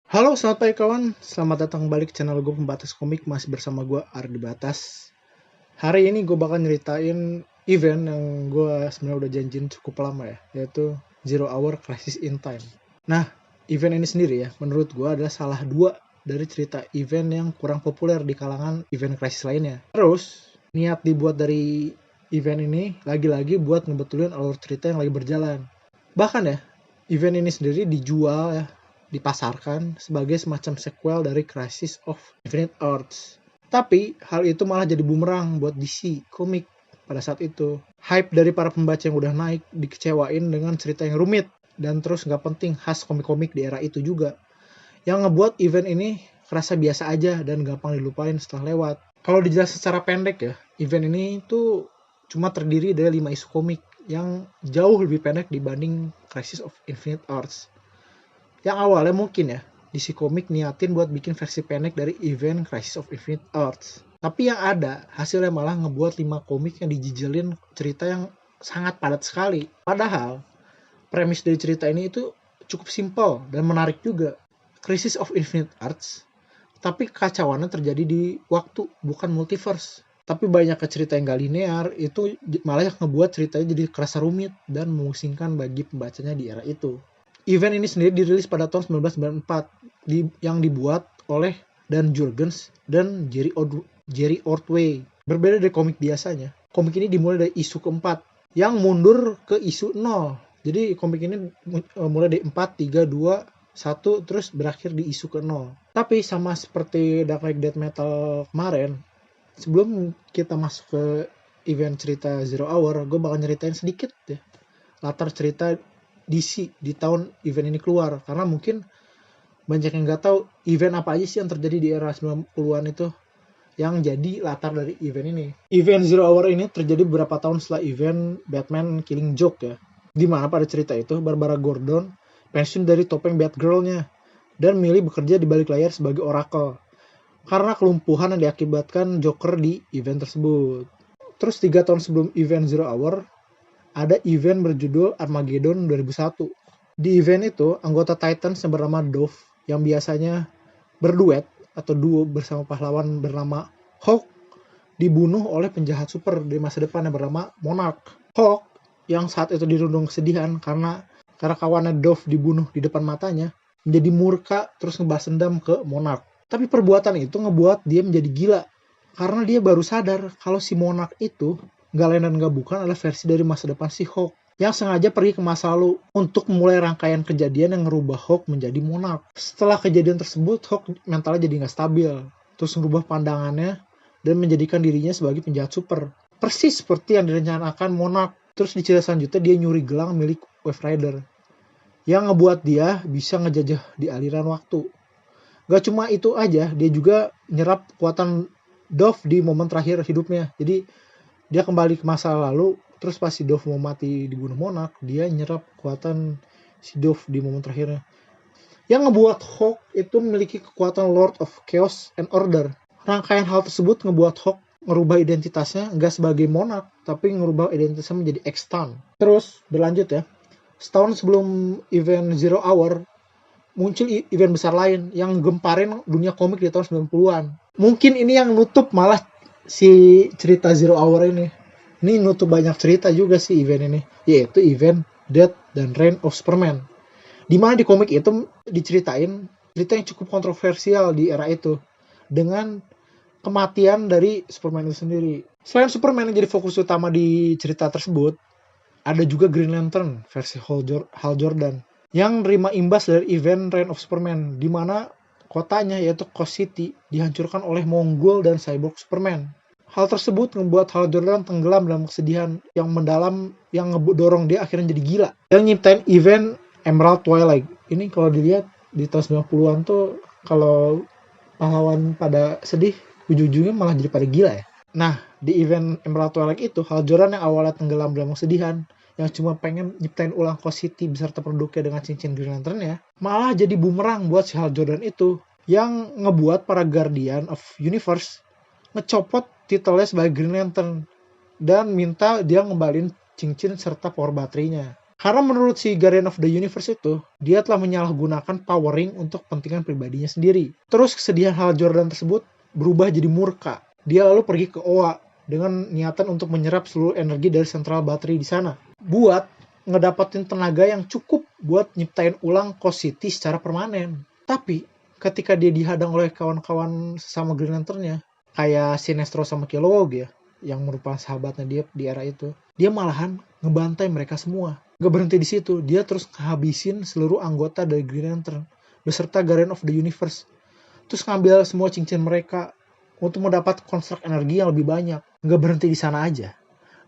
Halo, selamat pagi kawan. Selamat datang balik ke channel gue Pembatas Komik. Masih bersama gue Ardi Batas. Hari ini gue bakal nyeritain event yang gue sebenarnya udah janjiin cukup lama ya, yaitu Zero Hour Crisis in Time. Nah, event ini sendiri ya, menurut gue adalah salah dua dari cerita event yang kurang populer di kalangan event crisis lainnya. Terus, niat dibuat dari event ini lagi-lagi buat ngebetulin alur cerita yang lagi berjalan. Bahkan ya, event ini sendiri dijual ya, dipasarkan sebagai semacam sequel dari Crisis of Infinite Earths. Tapi hal itu malah jadi bumerang buat DC komik pada saat itu. Hype dari para pembaca yang udah naik dikecewain dengan cerita yang rumit dan terus nggak penting khas komik-komik di era itu juga. Yang ngebuat event ini kerasa biasa aja dan gampang dilupain setelah lewat. Kalau dijelasin secara pendek ya, event ini tuh cuma terdiri dari 5 isu komik yang jauh lebih pendek dibanding Crisis of Infinite Earths. Yang awalnya mungkin ya, DC Comics niatin buat bikin versi pendek dari event Crisis of Infinite Earths. Tapi yang ada, hasilnya malah ngebuat 5 komik yang dijijelin cerita yang sangat padat sekali. Padahal, premis dari cerita ini itu cukup simpel dan menarik juga. Crisis of Infinite Earths, tapi kekacauannya terjadi di waktu, bukan multiverse. Tapi banyak cerita yang gak linear, itu malah ngebuat ceritanya jadi kerasa rumit dan memusingkan bagi pembacanya di era itu. Event ini sendiri dirilis pada tahun 1994 yang dibuat oleh Dan Jurgens dan Jerry Ordway. Berbeda dari komik biasanya, komik ini dimulai dari isu keempat yang mundur ke isu 0. Jadi komik ini mulai dari 4, 3, 2, 1 terus berakhir di isu ke 0. Tapi sama seperti Dark Knight Death Metal kemarin, sebelum kita masuk ke event cerita Zero Hour, gue bakal nyeritain sedikit ya latar cerita DC di tahun event ini keluar, karena mungkin banyak yang nggak tahu event apa aja sih yang terjadi di era 90-an itu yang jadi latar dari event ini. Event Zero Hour ini terjadi beberapa tahun setelah event Batman Killing Joke ya, di mana pada cerita itu Barbara Gordon pensiun dari topeng Batgirl-nya dan milih bekerja di balik layar sebagai Oracle karena kelumpuhan yang diakibatkan Joker di event tersebut. Terus 3 tahun sebelum event Zero Hour, ada event berjudul Armageddon 2001. Di event itu, anggota Titans yang bernama Dove, yang biasanya berduet atau duo bersama pahlawan bernama Hawk, dibunuh oleh penjahat super di masa depan yang bernama Monarch. Hawk, yang saat itu dirundung kesedihan karena kawannya Dove dibunuh di depan matanya, menjadi murka terus ngebahas dendam ke Monarch. Tapi perbuatan itu ngebuat dia menjadi gila, karena dia baru sadar kalau si Monarch itu gak lain dan gak bukan adalah versi dari masa depan si Hawk yang sengaja pergi ke masa lalu untuk memulai rangkaian kejadian yang ngerubah Hawk menjadi Monarch. Setelah kejadian tersebut, Hawk mentalnya jadi gak stabil, terus ngerubah pandangannya dan menjadikan dirinya sebagai penjahat super. Persis seperti yang direncanakan Monarch. Terus di cerita selanjutnya dia nyuri gelang milik Wave Rider yang ngebuat dia bisa ngejajah di aliran waktu. Gak cuma itu aja, dia juga nyerap kekuatan Dove di momen terakhir hidupnya. Jadi dia kembali ke masa lalu, terus pas si Dove mau mati dibunuh Monarch, dia nyerap kekuatan si Dove di momen terakhirnya. Yang ngebuat Hawk itu memiliki kekuatan Lord of Chaos and Order. Rangkaian hal tersebut ngebuat Hawk ngerubah identitasnya nggak sebagai Monarch, tapi ngerubah identitasnya menjadi X-Tan. Terus berlanjut ya, setahun sebelum event Zero Hour, muncul event besar lain yang gemparin dunia komik di tahun 90-an. Mungkin ini yang nutup malah si cerita Zero Hour ini. Ini nutup banyak cerita juga sih event ini, yaitu event Death dan Reign of Superman. Dimana di komik itu diceritain cerita yang cukup kontroversial di era itu dengan kematian dari Superman itu sendiri. Selain Superman yang jadi fokus utama di cerita tersebut, ada juga Green Lantern versi Hal Jordan yang nerima imbas dari event Reign of Superman, di mana kotanya yaitu Coast City dihancurkan oleh Mongol dan Cyborg Superman. Hal tersebut membuat Hal Jordan tenggelam dalam kesedihan yang mendalam yang ngedorong dia akhirnya jadi gila. Yang nyiptain event Emerald Twilight. Ini kalau dilihat di tahun 90-an tuh kalau pahlawan pada sedih, ujung-ujungnya malah jadi pada gila ya. Nah, di event Emerald Twilight itu, Hal Jordan yang awalnya tenggelam dalam kesedihan, yang cuma pengen nyiptain ulang Coast City beserta produknya dengan cincin Green Lantern ya, malah jadi bumerang buat si Hal Jordan itu, yang ngebuat para Guardian of Universe ngecopot titelnya sebagai Green Lantern dan minta dia ngembalin cincin serta power baterainya. Karena menurut si Guardian of the Universe itu, dia telah menyalahgunakan power ring untuk kepentingan pribadinya sendiri. Terus kesedihan Hal Jordan tersebut berubah jadi murka. Dia lalu pergi ke Oa dengan niatan untuk menyerap seluruh energi dari sentral baterai di sana. Buat ngedapetin tenaga yang cukup buat nyiptain ulang Coast City secara permanen. Tapi ketika dia dihadang oleh kawan-kawan sesama Green Lantern-nya, kayak Sinestro sama Kilowog ya, yang merupakan sahabatnya dia di era itu, dia malahan ngebantai mereka semua. Gak berhenti di situ, dia terus ngehabisin seluruh anggota dari Green Lantern beserta Guardian of the Universe. Terus ngambil semua cincin mereka untuk mendapat konstruk energi yang lebih banyak. Gak berhenti di sana aja.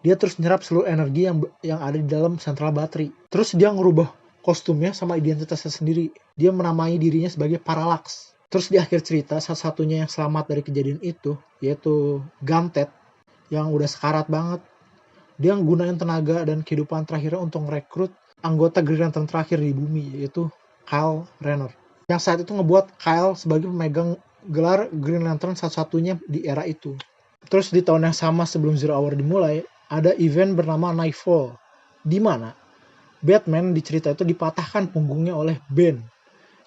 Dia terus nyerap seluruh energi yang ada di dalam sentral baterai. Terus dia ngerubah kostumnya sama identitasnya sendiri. Dia menamai dirinya sebagai Parallax. Terus di akhir cerita, satu-satunya yang selamat dari kejadian itu, yaitu Gantet, yang udah sekarat banget. Dia nggunain tenaga dan kehidupan terakhirnya untuk merekrut anggota Green Lantern terakhir di bumi, yaitu Kyle Rayner. Yang saat itu ngebuat Kyle sebagai pemegang gelar Green Lantern satu-satunya di era itu. Terus di tahun yang sama sebelum Zero Hour dimulai, ada event bernama Nightfall, di mana Batman di cerita itu dipatahkan punggungnya oleh Ben,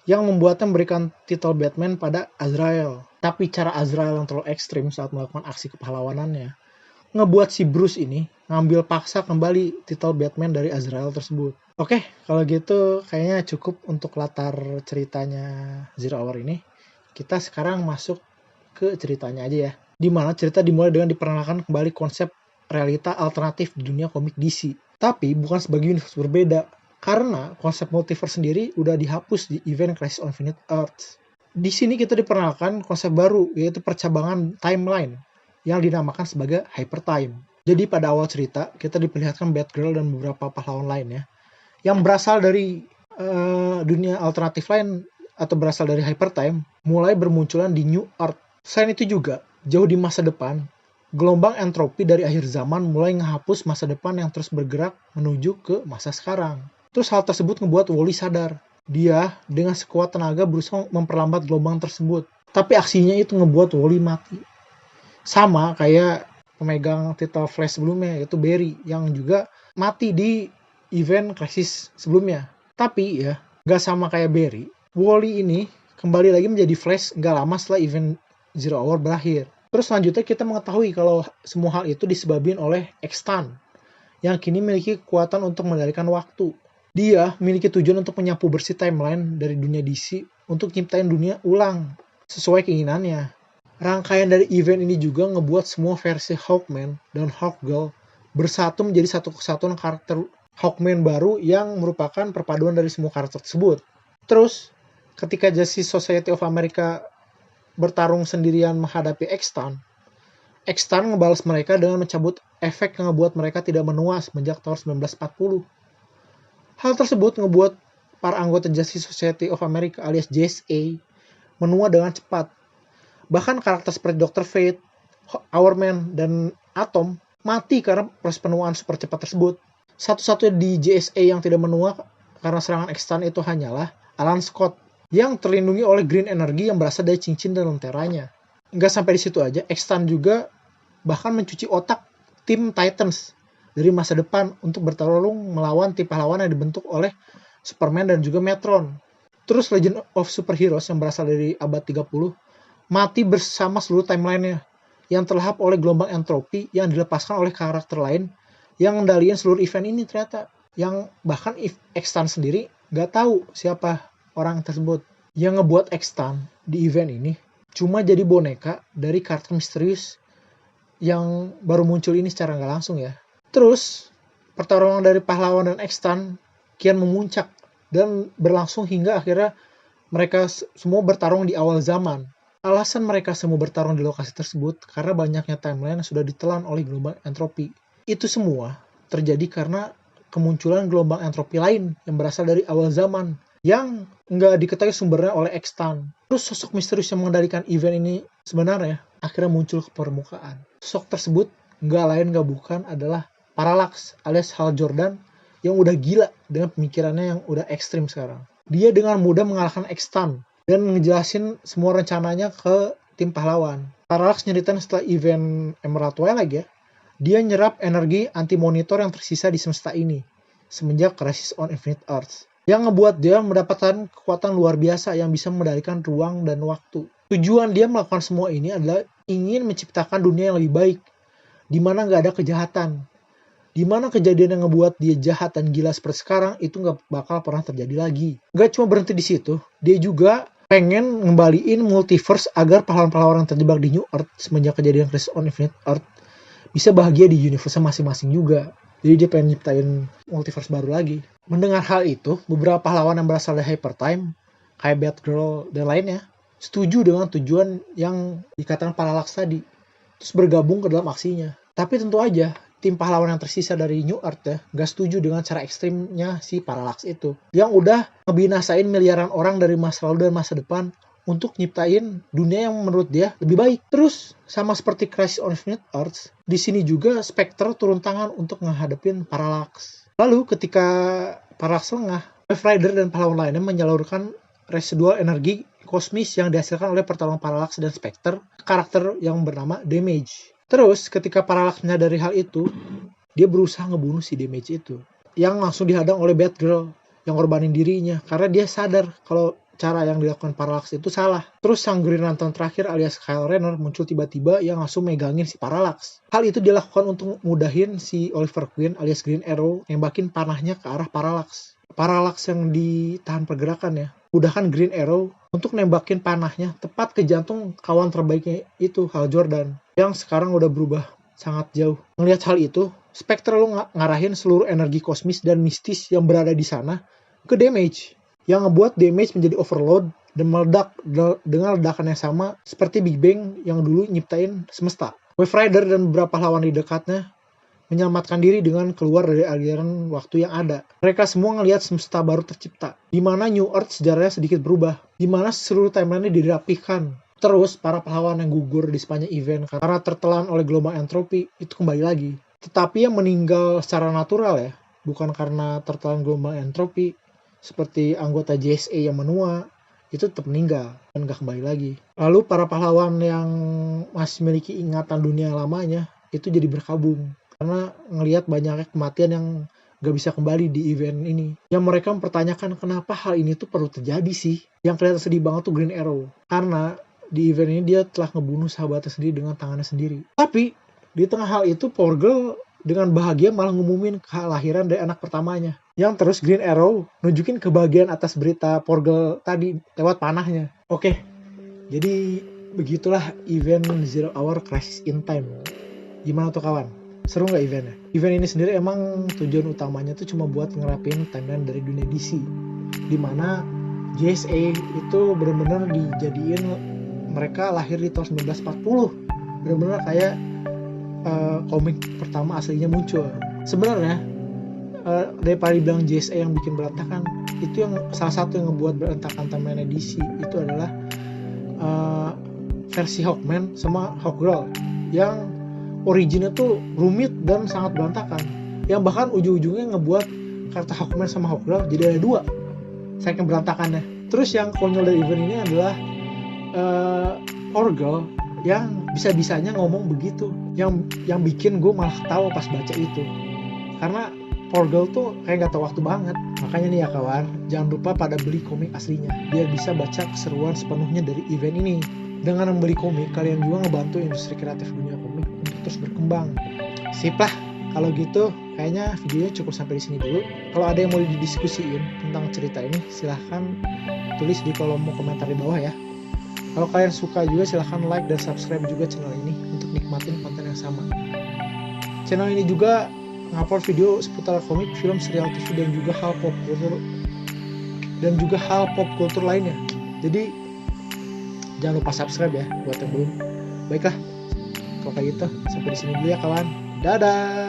yang membuatnya memberikan titel Batman pada Azrael. Tapi cara Azrael yang terlalu ekstrim saat melakukan aksi kepahlawanannya, ngebuat si Bruce ini ngambil paksa kembali titel Batman dari Azrael tersebut. Oke, kalau gitu kayaknya cukup untuk latar ceritanya Zero Hour ini. Kita sekarang masuk ke ceritanya aja ya. Dimana cerita dimulai dengan diperkenalkan kembali konsep realita alternatif di dunia komik DC. Tapi bukan sebagai universe berbeda, karena konsep multiverse sendiri udah dihapus di event Crisis on Infinite Earths. Di sini kita diperkenalkan konsep baru, yaitu percabangan timeline yang dinamakan sebagai Hypertime. Jadi pada awal cerita, kita diperlihatkan Batgirl dan beberapa pahlawan lainnya yang berasal dari dunia alternatif lain atau berasal dari Hypertime mulai bermunculan di New Earth. Selain itu juga, jauh di masa depan, gelombang entropi dari akhir zaman mulai menghapus masa depan yang terus bergerak menuju ke masa sekarang. Terus hal tersebut ngebuat Wally sadar. Dia dengan sekuat tenaga berusaha memperlambat gelombang tersebut. Tapi aksinya itu ngebuat Wally mati. Sama kayak pemegang titel Flash sebelumnya, yaitu Barry, yang juga mati di event Crisis sebelumnya. Tapi ya, gak sama kayak Barry, Wally ini kembali lagi menjadi Flash gak lama setelah event Zero Hour berakhir. Terus selanjutnya kita mengetahui kalau semua hal itu disebabkan oleh Extan, yang kini memiliki kekuatan untuk mengendalikan waktu. Dia memiliki tujuan untuk menyapu bersih timeline dari dunia DC untuk nyiptain dunia ulang sesuai keinginannya. Rangkaian dari event ini juga ngebuat semua versi Hawkman dan Hawkgirl bersatu menjadi satu kesatuan karakter Hawkman baru yang merupakan perpaduan dari semua karakter tersebut. Terus, ketika Justice Society of America bertarung sendirian menghadapi Extan ngebalas mereka dengan mencabut efek yang ngebuat mereka tidak menua semenjak tahun 1940. Hal tersebut ngebuat para anggota Justice Society of America alias JSA menua dengan cepat. Bahkan karakter seperti Dr. Fate, Hourman, dan Atom mati karena proses penuaan super cepat tersebut. Satu-satunya di JSA yang tidak menua karena serangan Extan itu hanyalah Alan Scott, yang terlindungi oleh green energy yang berasal dari cincin dan lenteranya. Nggak sampai di situ aja, Extan juga bahkan mencuci otak tim Titans dari masa depan untuk bertarung melawan tim pahlawan yang dibentuk oleh Superman dan juga Metron. Terus Legend of Superheroes yang berasal dari abad 30 mati bersama seluruh timeline-nya yang terlahap oleh gelombang entropi yang dilepaskan oleh karakter lain yang ngendaliin seluruh event ini ternyata. Yang bahkan Extan sendiri nggak tahu siapa orang tersebut. Yang ngebuat Extan di event ini cuma jadi boneka dari karakter misterius yang baru muncul ini secara nggak langsung ya. Terus pertarungan dari pahlawan dan Extan kian memuncak dan berlangsung hingga akhirnya mereka semua bertarung di awal zaman. Alasan mereka semua bertarung di lokasi tersebut karena banyaknya timeline yang sudah ditelan oleh gelombang entropi. Itu semua terjadi karena kemunculan gelombang entropi lain yang berasal dari awal zaman yang nggak diketahui sumbernya oleh Extan. Terus sosok misterius yang mengendalikan event ini sebenarnya akhirnya muncul ke permukaan. Sosok tersebut nggak lain nggak bukan adalah Parallax alias Hal Jordan yang udah gila dengan pemikirannya yang udah ekstrim sekarang. Dia dengan mudah mengalahkan Extan dan ngejelasin semua rencananya ke tim pahlawan. Parallax nyeritain setelah event Emerald Twilight ya, dia nyerap energi anti-monitor yang tersisa di semesta ini. semenjak Crisis on Infinite Earths, yang ngebuat dia mendapatkan kekuatan luar biasa yang bisa mengendalikan ruang dan waktu. Tujuan dia melakukan semua ini adalah ingin menciptakan dunia yang lebih baik, di mana nggak ada kejahatan, di mana kejadian yang ngebuat dia jahat dan gila seperti sekarang itu nggak bakal pernah terjadi lagi. Nggak cuma berhenti di situ, dia juga pengen ngembaliin multiverse agar pahlawan-pahlawan yang terjebak di New Earth semenjak kejadian Crisis on Infinite Earth bisa bahagia di universe masing-masing juga. Jadi dia pengen nyiptain multiverse baru lagi. Mendengar hal itu, beberapa pahlawan yang berasal dari Hypertime, kayak Batgirl dan lainnya, setuju dengan tujuan yang dikatakan Parallax tadi, terus bergabung ke dalam aksinya. Tapi tentu aja, tim pahlawan yang tersisa dari New Earth ya, gak setuju dengan cara ekstrimnya si Parallax itu, yang udah ngebinasain miliaran orang dari masa lalu dan masa depan untuk nyiptain dunia yang menurut dia lebih baik. Terus sama seperti Crisis on Infinite Earths, di sini juga Spectre turun tangan untuk menghadapin Parallax. Lalu ketika Parallax lengah, Wave Rider dan pahlawan lainnya menyalurkan residual energi kosmis yang dihasilkan oleh pertarungan Parallax dan Spectre, karakter yang bernama Damage. Terus ketika Parallax menyadari hal itu, dia berusaha ngebunuh si Damage itu, yang langsung dihadang oleh Batgirl yang ngorbanin dirinya karena dia sadar kalau cara yang dilakukan Parallax itu salah. Terus sang Green Lantern terakhir alias Kyle Rayner muncul tiba-tiba yang langsung megangin si Parallax. Hal itu dilakukan untuk mudahin si Oliver Queen alias Green Arrow nembakin panahnya ke arah Parallax. Parallax yang ditahan pergerakannya mudahkan Green Arrow untuk nembakin panahnya tepat ke jantung kawan terbaiknya itu, Hal Jordan, yang sekarang udah berubah sangat jauh. Melihat hal itu, Spectre lo ngarahin seluruh energi kosmis dan mistis yang berada di sana ke Damage, yang ngebuat Damage menjadi overload dan meledak dengan ledakan yang sama seperti Big Bang yang dulu nyiptain semesta. Wave Rider dan beberapa lawan di dekatnya menyelamatkan diri dengan keluar dari aliran waktu yang ada. Mereka semua ngelihat semesta baru tercipta, di mana New Earth sejarahnya sedikit berubah, di mana seluruh timeline-nya dirapihkan. Terus para pahlawan yang gugur di sepanjang event karena tertelan oleh gelombang entropi itu kembali lagi. Tetapi yang meninggal secara natural ya, bukan karena tertelan gelombang entropi, seperti anggota JSA yang menua, itu tetap meninggal dan gak kembali lagi. Lalu para pahlawan yang masih memiliki ingatan dunia lamanya itu jadi berkabung karena ngelihat banyaknya kematian yang gak bisa kembali di event ini. Yang mereka mempertanyakan kenapa hal ini tuh perlu terjadi sih. Yang kelihatan sedih banget tuh Green Arrow, karena di event ini dia telah ngebunuh sahabatnya sendiri dengan tangannya sendiri. Tapi di tengah hal itu Power Girl dengan bahagia malah ngumumin kelahiran dari anak pertamanya. Yang terus Green Arrow nunjukin kebahagiaan atas berita Power Girl tadi lewat panahnya. Oke, jadi begitulah event Zero Hour Crisis in Time. Gimana tuh kawan? Seru nggak eventnya? Event ini sendiri emang tujuan utamanya tuh cuma buat ngerapin timeline dari dunia DC, dimana JSA itu benar-benar dijadiin mereka lahir di tahun 1940, benar-benar kayak komik pertama aslinya muncul. Sebenarnya daripada dibilang JSA yang bikin berantakan, itu yang salah satu yang ngebuat berantakan timeline DC itu adalah versi Hawkman sama Hawkgirl yang originnya tuh rumit dan sangat berantakan, yang bahkan ujung-ujungnya ngebuat karakter Hawkman sama Hawkgirl jadi ada dua, saking berantakannya. Terus yang konyol dari event ini adalah Hawkgirl yang bisa-bisanya ngomong begitu, yang bikin gue malah ketawa pas baca itu, karena Hawkgirl tuh kayak gak tahu waktu banget. Makanya nih ya kawan, jangan lupa pada beli komik aslinya biar bisa baca keseruan sepenuhnya dari event ini. Dengan membeli komik, kalian juga ngebantu industri kreatif dunia komik untuk terus berkembang. Sip lah, kalau gitu kayaknya videonya cukup sampai di sini dulu. Kalau ada yang mau didiskusiin tentang cerita ini, silahkan tulis di kolom komentar di bawah ya. Kalau kalian suka juga silahkan like dan subscribe juga channel ini untuk nikmatin konten yang sama. Channel ini juga ngupload video seputar komik, film, serial TV dan juga hal pop kultur lainnya. Jadi jangan lupa subscribe ya buat yang belum. Baiklah, kalau kayak gitu sampai di sini dulu ya kawan. Dadah.